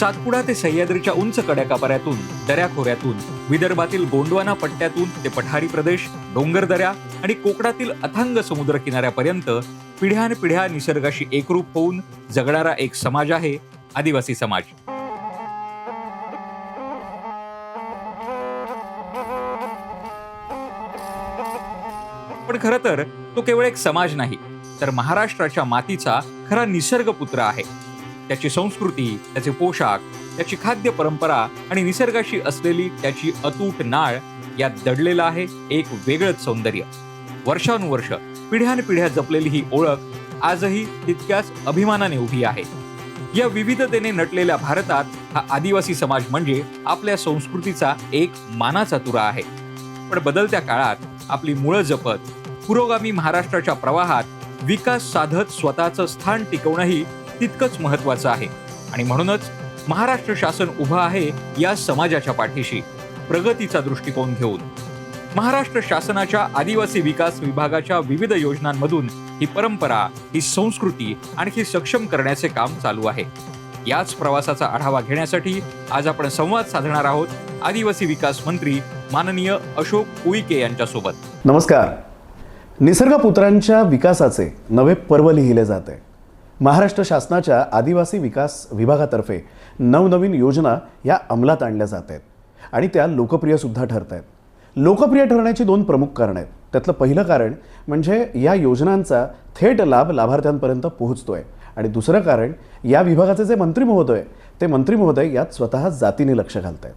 सातपुडा ते सह्याद्रीच्या उंच कड्याकापर्यातून, दऱ्याखोऱ्यातून, विदर्भातील गोंडवाना पट्ट्यातून ते पठारी प्रदेश, डोंगर दऱ्या आणि कोकणातील अथांग समुद्र किनाऱ्यापर्यंत पिढ्यानपिढ्या निसर्गाशी एकरूप होऊन जगणारा एक समाज आहे आदिवासी समाज. पण खरं तर तो केवळ एक समाज नाही, तर महाराष्ट्राच्या मातीचा खरा निसर्गपुत्र आहे. त्याची संस्कृती, त्याचे पोशाख, त्याची खाद्य परंपरा आणि निसर्गाशी असलेली त्याची अतूट नाळ यात दडलेलं आहे एक वेगळंच सौंदर्य. वर्षानुवर्ष पिढ्यानपिढ्या जपलेली ही ओळख आजही तितक्याच अभिमानाने उभी आहे. या विविधतेने नटलेल्या भारतात हा आदिवासी समाज म्हणजे आपल्या संस्कृतीचा एक मानाचा तुरा आहे. पण बदलत्या काळात आपली मुळं जपत पुरोगामी महाराष्ट्राच्या प्रवाहात विकास साधत स्वतःचं स्थान टिकवणंही तितकंच महत्वाचं आहे. आणि म्हणूनच महाराष्ट्र शासन उभं आहे या समाजाच्या पाठीशी प्रगतीचा दृष्टिकोन घेऊन. महाराष्ट्र शासनाच्या आदिवासी विकास विभागाच्या विविध योजनांमधून ही परंपरा, ही संस्कृती आणखी सक्षम करण्याचे काम चालू आहे. याच प्रवासाचा आढावा घेण्यासाठी आज आपण संवाद साधणार आहोत आदिवासी विकास मंत्री माननीय अशोक उईके यांच्यासोबत. नमस्कार. निसर्गपुत्रांच्या विकासाचे नवे पर्व लिहिले जाते. महाराष्ट्र शासनाच्या आदिवासी विकास विभागातर्फे नवनवीन योजना या अंमलात आणल्या जात आहेत आणि त्या लोकप्रिय सुद्धा ठरत आहेत. लोकप्रिय ठरण्याची दोन प्रमुख कारणं आहेत. त्यातलं पहिलं कारण म्हणजे या योजनांचा थेट लाभ लाभार्थ्यांपर्यंत पोहोचतोय आणि दुसरं कारण या विभागाचे जे मंत्री महोदय यात स्वतः जातीने लक्ष घालत आहेत.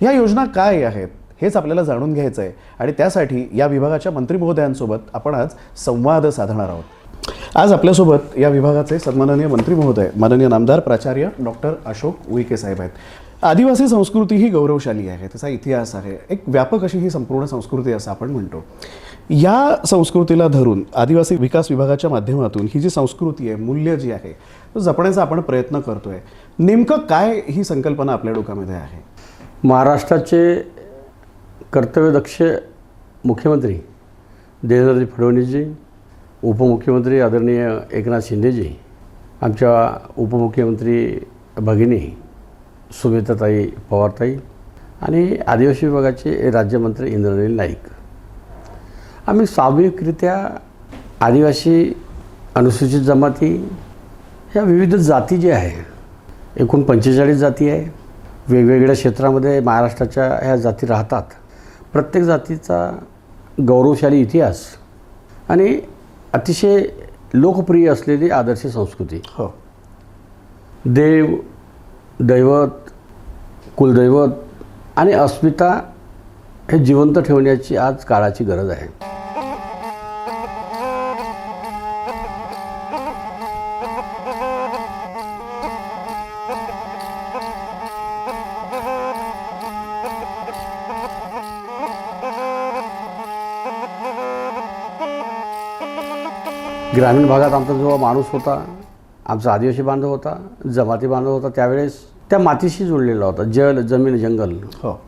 ह्या योजना काय आहेत हेच आपल्याला जाणून घ्यायचं आहे आणि त्यासाठी या विभागाच्या मंत्री महोदयांसोबत आपण आज संवाद साधणार आहोत. आज आपल्यासोबत या विभागाचे सन्माननीय मंत्री महोदय माननीय नामदार प्राचार्य डॉक्टर अशोक उईके साहेब आहेत. आदिवासी संस्कृती ही गौरवशाली आहे, त्याचा इतिहास आहे, एक व्यापक अशी ही संपूर्ण संस्कृती असं आपण म्हणतो. या संस्कृतीला धरून आदिवासी विकास विभागाच्या माध्यमातून ही जी संस्कृती आहे, मूल्य जी आहे, तो जपण्याचा आपण प्रयत्न करतोय. नेमकं काय ही संकल्पना आपल्या डोक्यामध्ये आहे? महाराष्ट्राचे कर्तव्यदक्ष मुख्यमंत्री देवेंद्रजी फडणवीसजी, उपमुख्यमंत्री आदरणीय एकनाथ शिंदेजी, आमच्या उपमुख्यमंत्री भगिनी सुमित्राताई पवारताई आणि आदिवासी विभागाचे राज्यमंत्री इंद्रनील नाईक, आम्ही सामूहिकरित्या आदिवासी, अनुसूचित जमाती ह्या विविध जाती जे आहे, एकूण 45 जाती आहे. वेगवेगळ्या क्षेत्रामध्ये महाराष्ट्राच्या ह्या जाती राहतात. प्रत्येक जातीचा गौरवशाली इतिहास आणि अतिशय लोकप्रिय असलेली आदर्श संस्कृती. हो. देव, दैवत, कुलदैवत आणि अस्मिता हे जिवंत ठेवण्याची आज काळाची गरज आहे. ग्रामीण भागात आमचा जो माणूस होता, आमचा आदिवासी बांधव होता, जमाती बांधव होता, त्यावेळेस त्या मातीशी जुळलेला होता. जल, जमीन, जंगल हो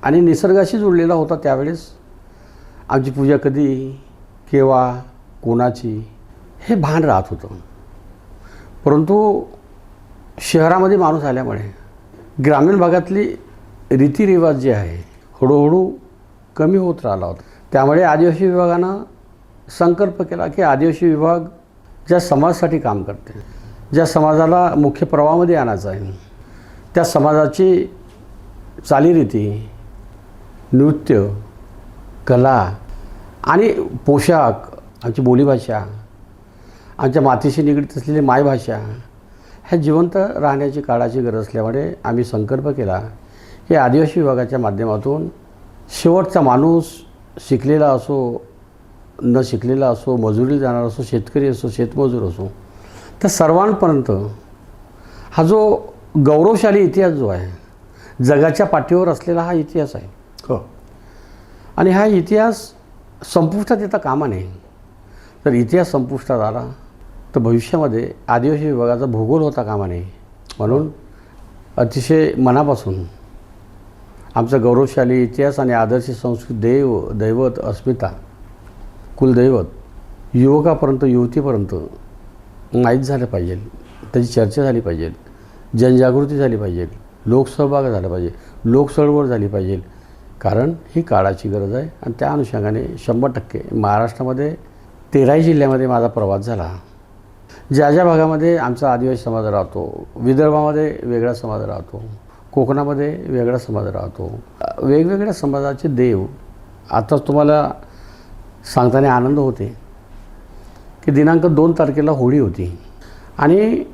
आणि निसर्गाशी जुळलेला होता. त्यावेळेस आमची पूजा कधी, केव्हा, कोणाची हे भान राहत होतं. परंतु शहरामध्ये माणूस आल्यामुळे ग्रामीण भागातली रीतिरिवाज जे आहे हळूहळू कमी होत राहिला होता. त्यामुळे आदिवासी विभागानं संकल्प केला की आदिवासी विभाग ज्या समाजासाठी काम करते, ज्या समाजाला मुख्य प्रवाहामध्ये आणायचं आहे, त्या समाजाची चालीरीती, नृत्य, कला आणि पोशाख, आमची बोलीभाषा, आमच्या मातीशी निगडीत असलेली मायभाषा ह्या जिवंत राहण्याची काळाची गरज असल्यामुळे आम्ही संकल्प केला की आदिवासी विभागाच्या माध्यमातून शेवटचा माणूस शिकलेला असो, न शिकलेला असो, मजुरी जाणार असो, शेतकरी असो, शेतमजूर असो, त्या सर्वांपर्यंत हा जो गौरवशाली इतिहास जो आहे, जगाच्या पाठीवर असलेला हा इतिहास आहे. हो. आणि हा इतिहास संपुष्टात येता कामा नये. जर इतिहास संपुष्टात आला तर भविष्यामध्ये आदिवासी विभागाचा भूगोल होता कामा नये. म्हणून अतिशय मनापासून आमचा गौरवशाली इतिहास आणि आदर्श संस्कृती, देव, दैवत, अस्मिता, कुलदैवत युवकापर्यंत, युवतीपर्यंत माहीत झालं पाहिजे, त्याची चर्चा झाली पाहिजे, जनजागृती झाली पाहिजे, लोकसहभाग झाला पाहिजे, लोकचळवळ झाली पाहिजे, कारण ही काळाची गरज आहे. आणि त्या अनुषंगाने 100% महाराष्ट्रामध्ये 13 जिल्ह्यामध्ये माझा प्रवास झाला. ज्या ज्या भागामध्ये आमचा आदिवासी समाज राहतो, विदर्भामध्ये वेगळा समाज राहतो, कोकणामध्ये वेगळा समाज राहतो, वेगवेगळ्या समाजाचे देव. आता तुम्हाला सांगताना आनंद होते की दिनांक 2 तारखेला होळी होती आणि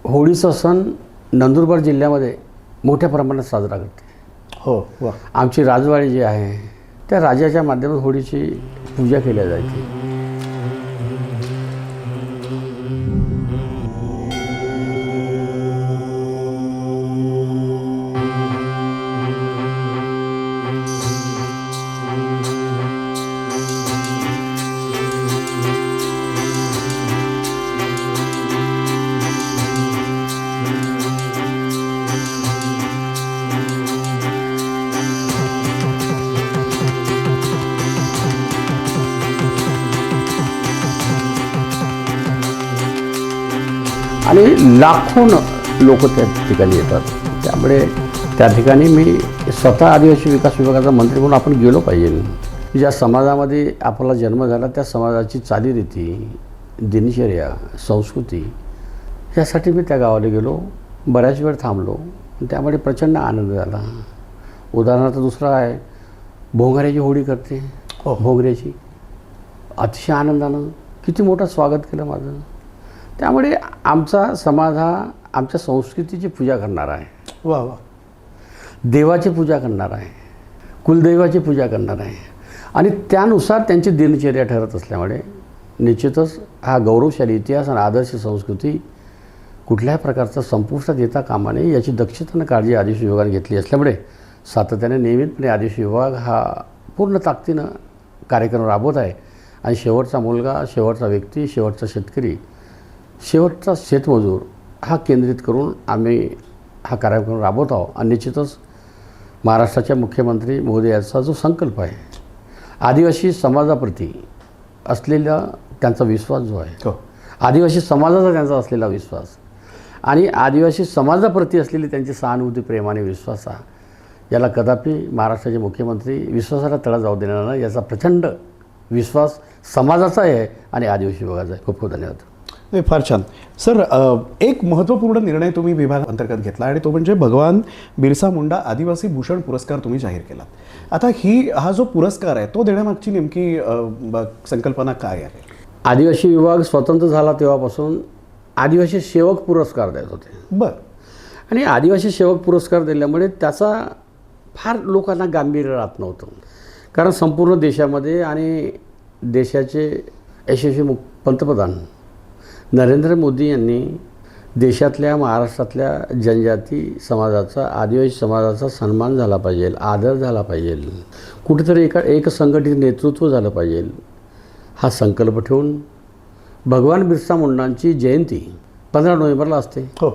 होळीचा सण नंदुरबार जिल्ह्यामध्ये मोठ्या प्रमाणात साजरा करते. हो वा. आमची राजवाडी जी आहे त्या राजाच्या माध्यमातून होळीची पूजा केली जायची. आणि लाखों लोक त्या ठिकाणी येतात. त्यामुळे त्या ठिकाणी मी स्वतः आदिवासी विकास विभागाचा मंत्री म्हणून आपण गेलो पाहिजे. ज्या समाजामध्ये आपला जन्म झाला त्या समाजाची चालीरीती, दिनचर्या, संस्कृती यासाठी मी त्या गावाला गेलो. बऱ्याच वेळ थांबलो. त्यामुळे प्रचंड आनंद झाला. उदाहरणार्थ दुसरा आहे, भोंगऱ्याची होळी करते. भोंगऱ्याची अतिशय आनंदानं किती मोठं स्वागत केलं माझं. त्यामुळे आमचा समाज हा आमच्या संस्कृतीची पूजा करणार आहे. वा वा. देवाची पूजा करणार आहे, कुलदैवाची पूजा करणार आहे आणि त्यानुसार त्यांची दिनचर्या ठरत असल्यामुळे निश्चितच हा गौरवशाली इतिहास आणि आदर्श संस्कृती कुठल्याही प्रकारचा संपुष्टात येता कामा नये याची दक्षता आणि काळजी आदिवासी विभागाने घेतली असल्यामुळे सातत्याने नियमितपणे आदिवासी विभाग हा पूर्ण ताकदीनं कार्यक्रम राबवत आहे. आणि शेवटचा मुलगा, शेवटचा व्यक्ती, शेवटचा शेतकरी, शेवटचा शेतमजूर हा केंद्रित करून आम्ही हा कार्यक्रम राबवत आहोत. आणि निश्चितच महाराष्ट्राच्या मुख्यमंत्री महोदयाचा जो संकल्प आहे, आदिवासी समाजाप्रती असलेला त्यांचा विश्वास जो आहे, आदिवासी समाजाचा त्यांचा असलेला विश्वास आणि आदिवासी समाजाप्रती असलेली त्यांची सहानुभूती, प्रेम आणि विश्वास याला कदापि महाराष्ट्राचे मुख्यमंत्री विश्वासाला तडा जाऊ देणार नाही याचा प्रचंड विश्वास समाजाचा आहे आणि आदिवासी विभागाचा आहे. खूप खूप धन्यवाद. नाही, फार छान सर. एक महत्त्वपूर्ण निर्णय तुम्ही विभाग अंतर्गत घेतला आणि तो म्हणजे भगवान बिरसा मुंडा आदिवासी भूषण पुरस्कार तुम्ही जाहीर केला. आता हा जो पुरस्कार आहे तो देण्यामागची नेमकी संकल्पना काय आहे? आदिवासी विभाग स्वतंत्र झाला तेव्हापासून आदिवासी सेवक पुरस्कार देत होते. बरं. आणि आदिवासी सेवक पुरस्कार दिल्यामुळे त्याचा फार लोकांना गांभीर्य राहत नव्हतं. कारण संपूर्ण देशामध्ये आणि देशाचे यशस्वी पंतप्रधान नरेंद्र मोदी यांनी देशातल्या, महाराष्ट्रातल्या जनजाती समाजाचा, आदिवासी समाजाचा सन्मान झाला पाहिजे, आदर झाला पाहिजे, कुठेतरी एक संघटित नेतृत्व झालं पाहिजे हा संकल्प ठेवून भगवान बिरसा मुंडांची जयंती 15 नोव्हेंबरला असते. हो.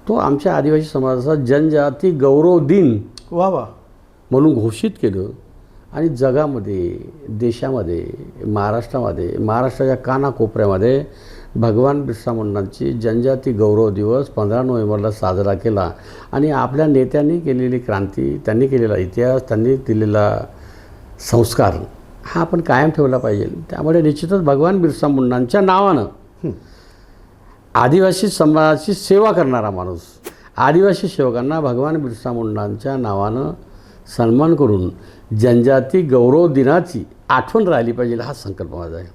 तो आमच्या आदिवासी समाजाचा जनजाती गौरव दिन वा वा म्हणून घोषित केलं. आणि जगामध्ये, देशामध्ये, महाराष्ट्राच्या कानाकोपऱ्यामध्ये भगवान बिरसा मुंडांची जनजाती गौरव दिवस 15 नोव्हेंबरला साजरा केला. आणि आपल्या नेत्यांनी केलेली क्रांती, त्यांनी केलेला इतिहास, त्यांनी दिलेला संस्कार हा आपण कायम ठेवला पाहिजे. त्यामुळे निश्चितच भगवान बिरसा मुंडांच्या नावानं आदिवासी समाजाची सेवा करणारा माणूस, आदिवासी सेवकांना भगवान बिरसा मुंडांच्या नावानं सन्मान करून जनजाती गौरव दिनाची आठवण राहिली पाहिजे हा संकल्प माझा आहे.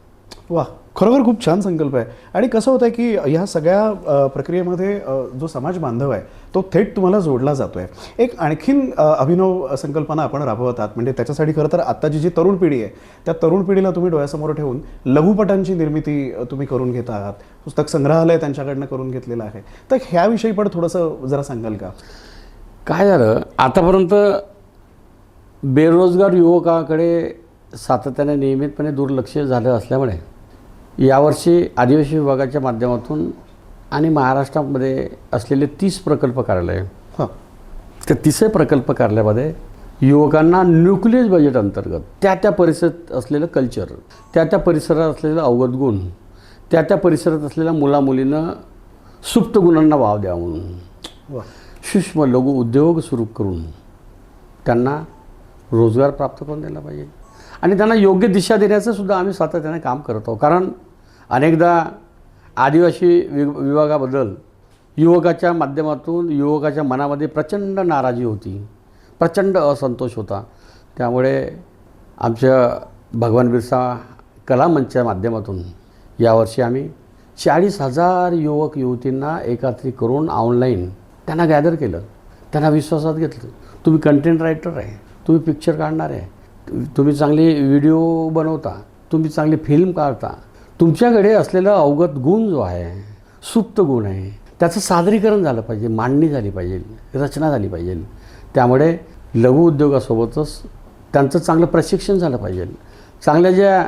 वा, खरोखर खूप छान संकल्प आहे. आणि कसं होतं आहे की ह्या सगळ्या प्रक्रियेमध्ये जो समाज बांधव आहे तो थेट तुम्हाला जोडला जातो आहे. एक आणखीन अभिनव संकल्पना आपण राबवत आहात. म्हणजे त्याच्यासाठी खरं तर आत्ताची जी तरुण पिढी आहे त्या तरुण पिढीला तुम्ही डोळ्यासमोर ठेवून लघुपटांची निर्मिती तुम्ही करून घेत आहात. पुस्तक संग्रहालय त्यांच्याकडनं करून घेतलेलं आहे. तर ह्याविषयी पण थोडंसं जरा सांगाल का? काय झालं, आतापर्यंत बेरोजगार युवकाकडे सातत्याने नियमितपणे दुर्लक्ष झालं असल्यामुळे यावर्षी आदिवासी विभागाच्या माध्यमातून आणि महाराष्ट्रामध्ये असलेले 30 प्रकल्प कार्यालय, त्या 30 प्रकल्प कार्यालयामध्ये युवकांना न्यूक्लियस बजेट अंतर्गत त्या परिसरात असलेलं कल्चर, त्या परिसरात असलेलं अवगत गुण, त्या परिसरात असलेल्या मुलामुलींना सुप्त गुणांना वाव द्यावा म्हणून सूक्ष्म लघु उद्योग सुरू करून त्यांना रोजगार प्राप्त करून द्यायला पाहिजे आणि त्यांना योग्य दिशा देण्याचं सुद्धा आम्ही सातत्याने काम करत आहोत. कारण अनेकदा आदिवासी विभागाबद्दल युवकाच्या माध्यमातून युवकाच्या मनामध्ये प्रचंड नाराजी होती, प्रचंड असंतोष होता. त्यामुळे आमच्या भगवान बिरसा कला मंचच्या माध्यमातून यावर्षी आम्ही 40,000 युवक युवतींना एकत्रित करून ऑनलाईन त्यांना गॅदर केलं, त्यांना विश्वासात घेतलं. तुम्ही कंटेंट रायटर आहे, तुम्ही पिक्चर काढणार आहे, तुम्ही चांगली व्हिडिओ बनवता, तुम्ही चांगली फिल्म काढता, तुमच्याकडे असलेला अवगत गुण जो आहे, सुप्त गुण आहे, त्याचं सादरीकरण झालं पाहिजे, मांडणी झाली पाहिजे, रचना झाली पाहिजे. त्यामुळे लघु उद्योगासोबतच त्यांचं चांगलं प्रशिक्षण झालं पाहिजे. चांगल्या ज्या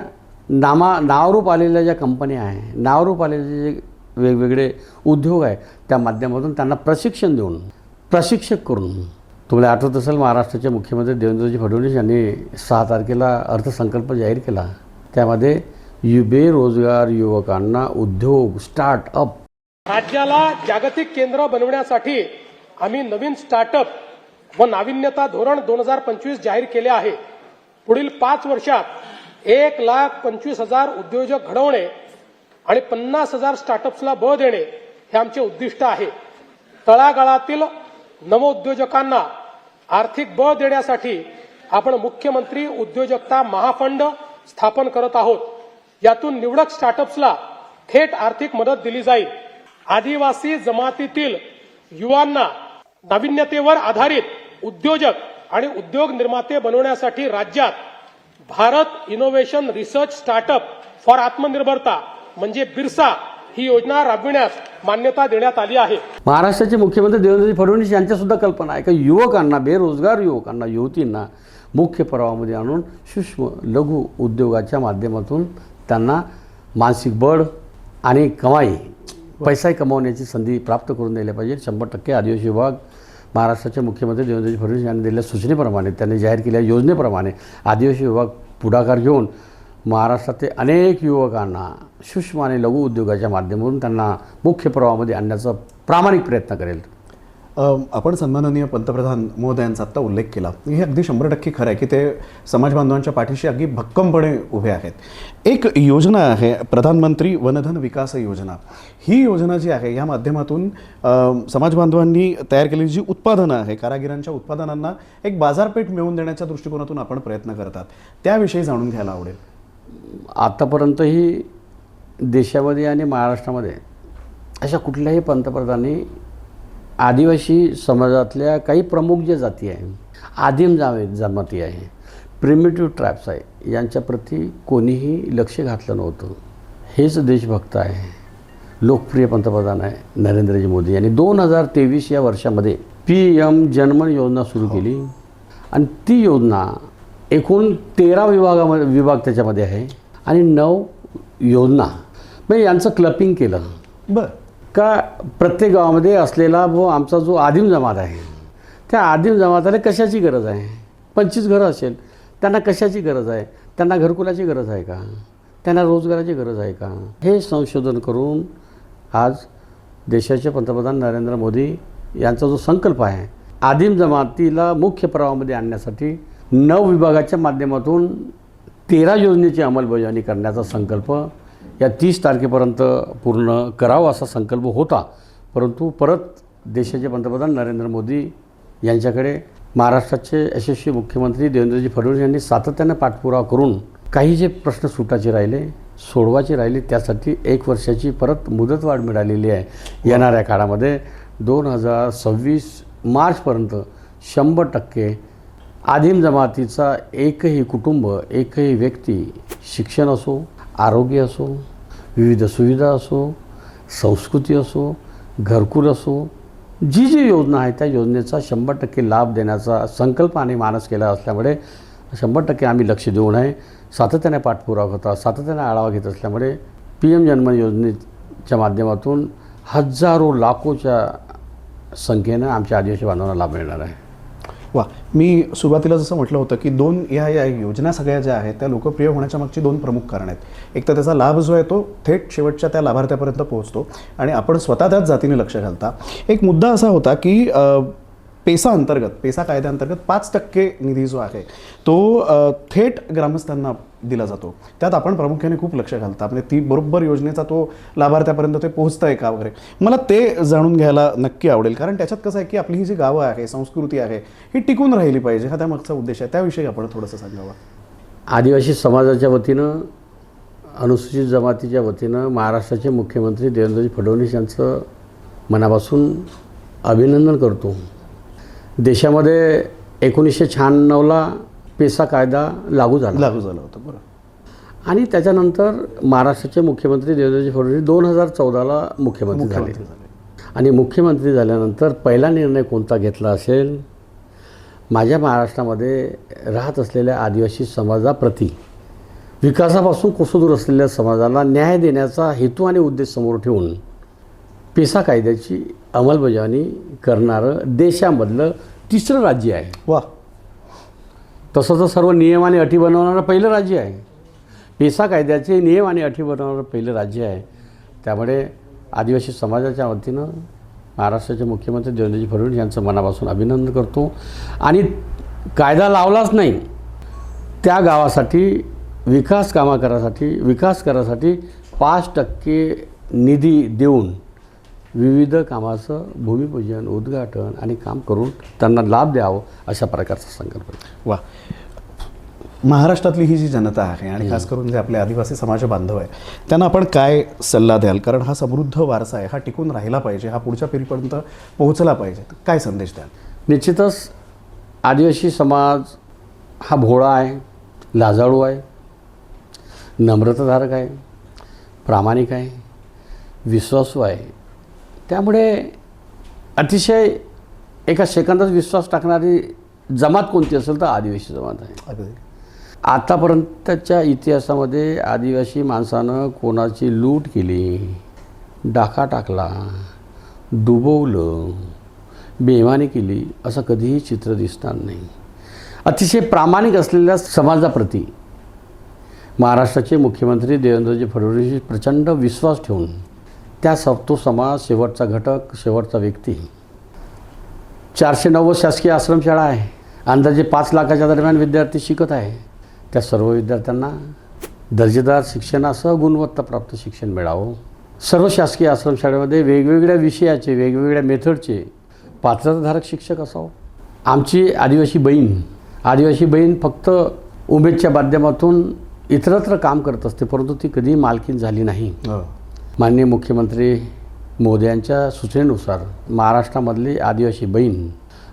नावरूप आलेल्या ज्या कंपन्या आहे, नावरूप आलेले जे वेगवेगळे उद्योग आहे, त्या माध्यमातून त्यांना प्रशिक्षण देऊन प्रशिक्षक करून. तुम्हाला आठवत असेल महाराष्ट्राचे मुख्यमंत्री देवेंद्रजी फडणवीस यांनी 6 तारखेला अर्थसंकल्प जाहीर केला. त्यामध्ये बेरोजगार युवकांना उद्योग स्टार्टअप राज्याला जागतिक केंद्र बनवण्यासाठी आम्ही नवीन स्टार्टअप व नाविन्यता धोरण 2025 जाहीर केले आहे. पुढील 5 वर्षात 1,25,000 उद्योजक घडवणे आणि 50,000 स्टार्टअप्सला बळ देणे हे आमचे उद्दिष्ट आहे. तळागाळातील नवोद्योजकांना आर्थिक बळ देण्यासाठी आपण मुख्यमंत्री उद्योजकता महाफंड स्थापन करत आहोत. यातून निवडक स्टार्टअप्सला थेट आर्थिक मदत दिली जाईल. आदिवासी जमातीतील युवांना नाविन्यतेवर आधारित उद्योजक आणि उद्योग निर्माते बनवण्यासाठी राज्यात Bharat innovation research startup for आत्मनिर्भरता म्हणजे बिरसा ही योजना राबविण्यास मान्यता देण्यात आली आहे. महाराष्ट्राचे मुख्यमंत्री देवेंद्रजी फडणवीस यांच्यासुद्धा कल्पना आहे की युवकांना, बेरोजगार युवकांना, युवतींना मुख्य प्रवाहामध्ये आणून सूक्ष्म लघु उद्योगाच्या माध्यमातून त्यांना मानसिक बळ आणि कमाई, पैसा कमावण्याची संधी प्राप्त करून द्यायला पाहिजे. 100% आदिवासी विभाग महाराष्ट्राचे मुख्यमंत्री देवेंद्रजी फडणवीस यांनी दिलेल्या सूचनेप्रमाणे, त्यांनी जाहीर केलेल्या योजनेप्रमाणे आदिवासी विभाग पुढाकार घेऊन महाराष्ट्रातील अनेक युवकांना सूक्ष्म आणि लघु उद्योगाच्या माध्यमातून त्यांना मुख्य प्रवाहामध्ये आणण्याचा प्रामाणिक प्रयत्न करेल. आपण सन्माननीय पंतप्रधान महोदयांचा आत्ता उल्लेख केला, हे अगदी 100% खरं आहे की ते समाज बांधवांच्या पाठीशी अगदी भक्कमपणे उभे आहेत. एक योजना आहे प्रधानमंत्री वनधन विकास योजना. ही योजना जी आहे या माध्यमातून समाज बांधवांनी तयार केलेली जी उत्पादनं आहे, कारागिरांच्या उत्पादनांना एक बाजारपेठ मिळवून देण्याच्या दृष्टिकोनातून आपण प्रयत्न करतात, त्याविषयी जाणून घ्यायला आवडेल. आतापर्यंतही देशामध्ये आणि महाराष्ट्रामध्ये अशा कुठल्याही पंतप्रधानांनी आदिवासी समाजातल्या काही प्रमुख जे जाती आहे, आदिम जमाती आहे, प्रिमिटिव्ह ट्राईब्स आहे, यांच्याप्रती कोणीही लक्ष घातलं नव्हतं. हेच देशभक्त आहे, लोकप्रिय पंतप्रधान आहे नरेंद्रजी मोदी यांनी 2023 या वर्षामध्ये PM जनमन योजना सुरू केली. आणि ती योजना एकूण 13 विभाग त्याच्यामध्ये आहे आणि 9 योजना म्हणजे यांचं क्लपिंग केलं. बरं, का प्रत्येक गावामध्ये असलेला आमचा जो आदिम जमात आहे, त्या आदिम जमाताला कशाची गरज आहे? 25 घरं असेल, त्यांना कशाची गरज आहे? त्यांना घरकुलाची गरज आहे का? त्यांना रोजगाराची गरज आहे का? हे संशोधन करून आज देशाचे पंतप्रधान नरेंद्र मोदी यांचा जो संकल्प आहे, आदिम जमातीला मुख्य प्रवाहामध्ये आणण्यासाठी 9 विभागाच्या माध्यमातून 13 योजनेची अंमलबजावणी करण्याचा संकल्प या 30 तारखेपर्यंत पूर्ण करावा असा संकल्प होता. परंतु परत देशाचे पंतप्रधान नरेंद्र मोदी यांच्याकडे महाराष्ट्राचे यशस्वी मुख्यमंत्री देवेंद्रजी फडणवीस यांनी सातत्याने पाठपुरावा करून काही जे प्रश्न सुटाचे राहिले, सोडवायचे राहिले, त्यासाठी 1 वर्षाची परत मुदतवाढ मिळालेली आहे. येणाऱ्या काळामध्ये 2026 मार्चपर्यंत 100% आदिम जमातीचा एकही कुटुंब, एकही व्यक्ती शिक्षण असो, आरोग्य असो, विविध सुविधा असो, संस्कृती असो, घरकुल असो, जी योजना आहे त्या योजनेचा 100% लाभ देण्याचा संकल्प आणि मानस केला असल्यामुळे 100% आम्ही लक्ष देऊन आहे, सातत्याने पाठपुरावा होता, सातत्याने आढावा घेत असल्यामुळे PM जनमन योजनेच्या माध्यमातून हजारो लाखोच्या संख्येनं आमच्या आदिवासी बांधवांना लाभ मिळणार आहे. वा, मी सुरुवातीला जसं म्हटलं होतं की या योजना सगळ्या ज्या आहेत त्या लोकप्रिय होण्याच्या मागची 2 प्रमुख कारणं आहेत. एक तर त्याचा लाभ जो आहे तो थेट शेवटच्या त्या लाभार्थ्यापर्यंत पोहोचतो आणि आपण स्वतः त्याच जातीने लक्ष घालता. एक मुद्दा असा होता की पेसा कायद्याअंतर्गत 5% निधी जो आहे तो थेट ग्रामस्थांना दिला जातो. त्यात आपण प्रामुख्याने खूप लक्ष घालता, म्हणजे ती बरोबर योजनेचा तो लाभार्थ्यापर्यंत ते पोहोचतं आहे का वगैरे. मला ते जाणून घ्यायला नक्की आवडेल, कारण त्याच्यात कसं आहे की आपली ही जी गावं आहे, संस्कृती आहे, ही टिकून राहिली पाहिजे, हा त्यामागचा उद्देश आहे. त्याविषयी आपण थोडंसं सांगावं. आदिवासी समाजाच्या वतीनं, अनुसूचित जमातीच्या वतीनं महाराष्ट्राचे मुख्यमंत्री देवेंद्रजी फडणवीस यांचं मनापासून अभिनंदन करतो. देशामध्ये 1996ला पेसा कायदा लागू झाला होतं. बरं. आणि त्याच्यानंतर महाराष्ट्राचे मुख्यमंत्री देवेंद्रजी फडणवीस 2014ला मुख्यमंत्री झाले. आणि मुख्यमंत्री झाल्यानंतर पहिला निर्णय कोणता घेतला असेल, माझ्या महाराष्ट्रामध्ये राहत असलेल्या आदिवासी समाजाप्रती, विकासापासून कोसदूर असलेल्या समाजाला न्याय देण्याचा हेतू आणि उद्देश समोर ठेवून पेसा कायद्याची अंमलबजावणी करणारं देशामधलं 3रं राज्य आहे. वा. तसं तर सर्व नियम आणि अटी बनवणारं पहिलं राज्य आहे. पेसा कायद्याचे नियम आणि अटी बनवणारं पहिलं राज्य आहे. त्यामुळे आदिवासी समाजाच्या वतीनं महाराष्ट्राचे मुख्यमंत्री देवेंद्रजी फडणवीस यांचं मनापासून अभिनंदन करतो. आणि कायदा लावलाच नाही, त्या गावासाठी विकास करासाठी 5% निधी देऊन विविध कामाचं भूमिपूजन, उद्घाटन आणि काम करून त्यांना लाभ द्यावं, अशा प्रकारचा संकल्प आहे. वा. महाराष्ट्रातली ही जी जनता आहे आणि खास करून जे आपले आदिवासी समाज बांधव आहे, त्यांना आपण काय सल्ला द्याल? कारण हा समृद्ध वारसा आहे, हा टिकून राहिला पाहिजे, हा पुढच्या पिढीपर्यंत पोहोचला पाहिजे. काय संदेश द्याल? निश्चितच आदिवासी समाज हा भोळा आहे, लाजाळू आहे, नम्रताधारक आहे, प्रामाणिक आहे, विश्वासू आहे. त्यामुळे अतिशय एका सेकंदात विश्वास टाकणारी जमात कोणती असेल तर आदिवासी जमात आहे. आतापर्यंतच्या इतिहासामध्ये आदिवासी माणसानं कोणाची लूट केली, डाका टाकला, डुबवलं, बेईमानी केली, असं कधीही चित्र दिसणार नाही. अतिशय प्रामाणिक असलेल्या समाजाप्रती महाराष्ट्राचे मुख्यमंत्री देवेंद्रजी फडणवीस प्रचंड विश्वास ठेवून तो समाज, शेवटचा घटक, शेवटचा व्यक्ती. 490 शासकीय आश्रमशाळा आहे, अंदाजे 5 लाखाच्या दरम्यान विद्यार्थी शिकत आहे. त्या सर्व विद्यार्थ्यांना दर्जेदार शिक्षणासह गुणवत्ताप्राप्त शिक्षण मिळावं. सर्व शासकीय आश्रमशाळेमध्ये वेगवेगळ्या विषयाचे, वेगवेगळ्या मेथडचे पात्रताधारक शिक्षक असावं. आमची आदिवासी बहीण फक्त उमेदच्या माध्यमातून इतरत्र काम करत असते, परंतु ती कधी मालकीन झाली नाही. माननीय मुख्यमंत्री मोदयांच्या सूचनेनुसार महाराष्ट्रामधली आदिवासी बहीण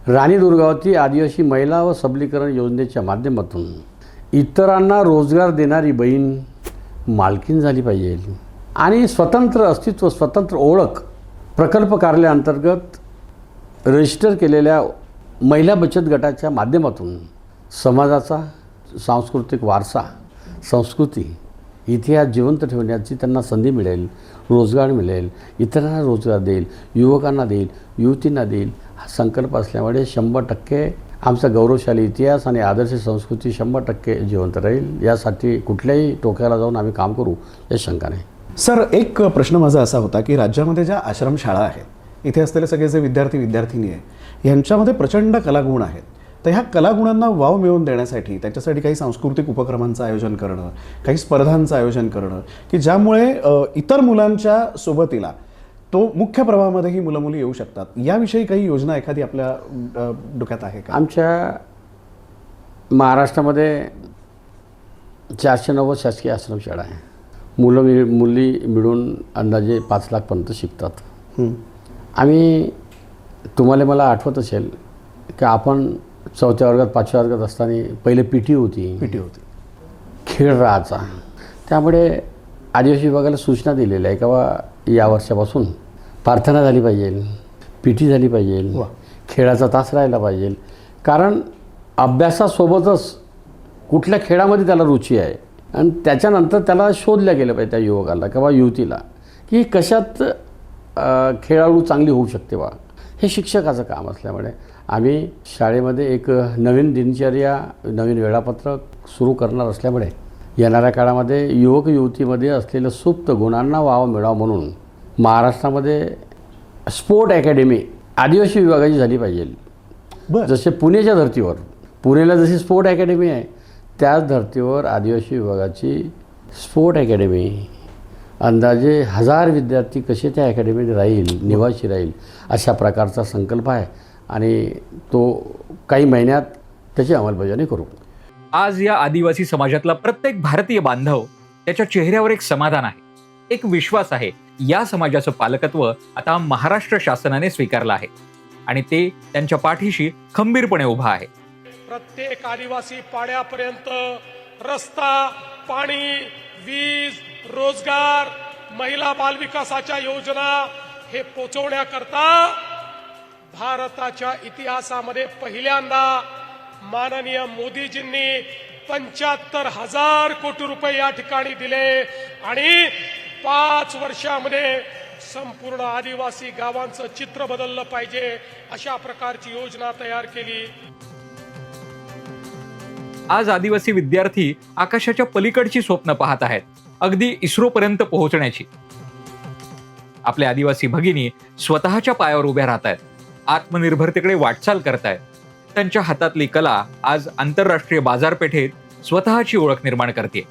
राणी दुर्गावती आदिवासी महिला व सबलीकरण योजनेच्या माध्यमातून इतरांना रोजगार देणारी बहीण मालकीन झाली पाहिजे. आणि स्वतंत्र अस्तित्व, स्वतंत्र ओळख प्रकल्प कार्यालयाअंतर्गत रजिस्टर केलेल्या महिला बचत गटाच्या माध्यमातून समाजाचा सांस्कृतिक वारसा, संस्कृती, इतिहास जिवंत ठेवण्याची त्यांना संधी मिळेल, रोजगार मिळेल, इतरांना रोजगार देईल, युवकांना देईल, युवतींना देईल. हा संकल्प असल्यामुळे 100% आमचा गौरवशाली इतिहास आणि आदर्श संस्कृती 100% जिवंत राहील. यासाठी कुठल्याही टोक्याला जाऊन आम्ही काम करू, या शंका नाही. सर, एक प्रश्न माझा असा होता की राज्यामध्ये ज्या आश्रमशाळा आहेत, इथे असलेले सगळे जे विद्यार्थी आहे, यांच्यामध्ये प्रचंड कलागुण आहेत. तर ह्या कलागुणांना वाव मिळवून देण्यासाठी त्याच्यासाठी काही सांस्कृतिक उपक्रमांचं आयोजन करणं, काही स्पर्धांचं आयोजन करणं, की ज्यामुळे इतर मुलांच्या सोबतीला तो मुख्य प्रवाहामध्ये ही मुलं मुली येऊ शकतात. याविषयी काही योजना एखादी आपल्या डोक्यात आहे का? आमच्या महाराष्ट्रामध्ये 490 शासकीय आश्रमशाळा आहे. मुली मिळून अंदाजे 5 लाखपर्यंत शिकतात. आम्ही, तुम्हाला मला आठवत असेल की आपण 4थ्या वर्गात 5व्या वर्गात असताना पहिले पीटी होती, खेळ राहायचा. त्यामुळे आदिवासी विभागाला सूचना दिलेल्या आहे की बाबा या वर्षापासून प्रार्थना झाली पाहिजे, पीटी झाली पाहिजे, खेळाचा तास राहिला पाहिजे. कारण अभ्यासासोबतच कुठल्या खेळामध्ये त्याला रुची आहे आणि त्याच्यानंतर त्याला शोधल्या गेलं पाहिजे त्या युवकाला किंवा युवतीला की कशात खेळाडू चांगली होऊ शकते बा. हे शिक्षकाचं काम असल्यामुळे आम्ही शाळेमध्ये एक नवीन दिनचर्या, नवीन वेळापत्रक सुरू करणार असल्यामुळे येणाऱ्या काळामध्ये युवक युवतीमध्ये असलेल्या सुप्त गुणांना वाव मिळावा म्हणून महाराष्ट्रामध्ये स्पोर्ट अकॅडमी आदिवासी विभागाची झाली पाहिजे. बरं. जसे पुण्याच्या धर्तीवर, पुण्याला जशी स्पोर्ट अकॅडमी आहे त्याच धर्तीवर आदिवासी विभागाची स्पोर्ट अकॅडमी, अंदाजे 1000 विद्यार्थी कसे त्या अकॅडमीत राहील, निवासी राहील, अशा प्रकारचा संकल्प आहे आणि तो काही महिन्यात त्याची अंमलबजावणी करू. आज या आदिवासी समाजातला प्रत्येक भारतीय बांधव त्याच्या चेहऱ्यावर एक समाधान आहे, एक विश्वास आहे. या समाजाचं पालकत्व आता महाराष्ट्र शासनाने स्वीकारलं आहे आणि ते त्यांच्या पाठीशी खंबीरपणे उभा आहे. प्रत्येक आदिवासी पाड्यापर्यंत रस्ता, पाणी, वीज, रोजगार, महिला बालविकासाच्या योजना हे पोचवण्याकरता भारताच्या इतिहासामध्ये पहिल्यांदा माननीय मोदीजींनी 75,000 कोटी रुपये या ठिकाणी दिले आणि 5 वर्षामध्ये संपूर्ण आदिवासी गावांचं चित्र बदललं पाहिजे अशा प्रकारची योजना तयार केली. आज आदिवासी विद्यार्थी आकाशाच्या पलीकडची स्वप्न पाहत आहेत, अगदी इस्रोपर्यंत पोहोचण्याची. आपले आदिवासी भगिनी स्वतःच्या पायावर उभ्या राहत आहेत, आत्मनिर्भरतेकडे वाटचाल करतायत. त्यांच्या हातातली कला आज आंतरराष्ट्रीय बाजारपेठेत स्वतःची ओळख निर्माण करते.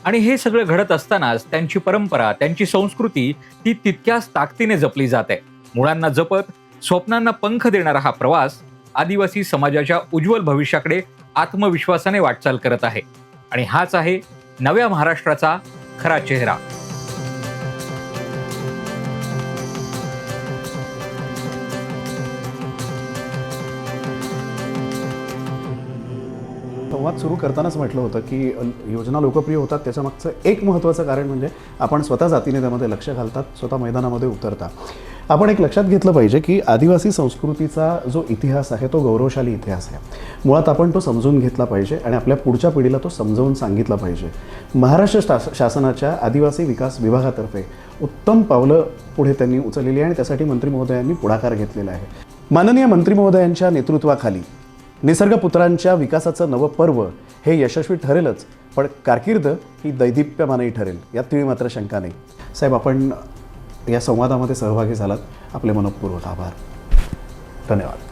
आणि हे सगळं घडत असतानाच त्यांची परंपरा, त्यांची संस्कृती ती तितक्याच ताकदीने जपली जाते. मुळांना जपत स्वप्नांना पंख देणारा हा प्रवास आदिवासी समाजाच्या उज्ज्वल भविष्याकडे आत्मविश्वासाने वाटचाल करत आहे. आणि हाच आहे नव्या महाराष्ट्राचा खरा चेहरा. संवाद सुरू करतानाच म्हटलं होतं की योजना लोकप्रिय होतात त्याच्यामागचं एक महत्त्वाचं कारण म्हणजे आपण स्वतः जातीने त्यामध्ये लक्ष घालतात, स्वतः मैदानामध्ये उतरता. आपण एक लक्षात घेतलं पाहिजे की आदिवासी संस्कृतीचा जो इतिहास आहे तो गौरवशाली इतिहास आहे. मुळात आपण तो समजून घेतला पाहिजे आणि आपल्या पुढच्या पिढीला तो समजावून सांगितला पाहिजे. महाराष्ट्र शासनाच्या आदिवासी विकास विभागातर्फे उत्तम पावलं पुढे त्यांनी उचललेली आहे आणि त्यासाठी मंत्री महोदयांनी पुढाकार घेतलेला आहे. माननीय मंत्री महोदयांच्या नेतृत्वाखाली निसर्गपुत्रांच्या विकासाचं नवं पर्व हे यशस्वी ठरेलच, पण कारकीर्द ही दैदिप्यमानही ठरेल, यात तिळी मात्र शंका नाही. साहेब, आपण या संवादामध्ये सहभागी झालात, आपले मनःपूर्वक आभार. धन्यवाद.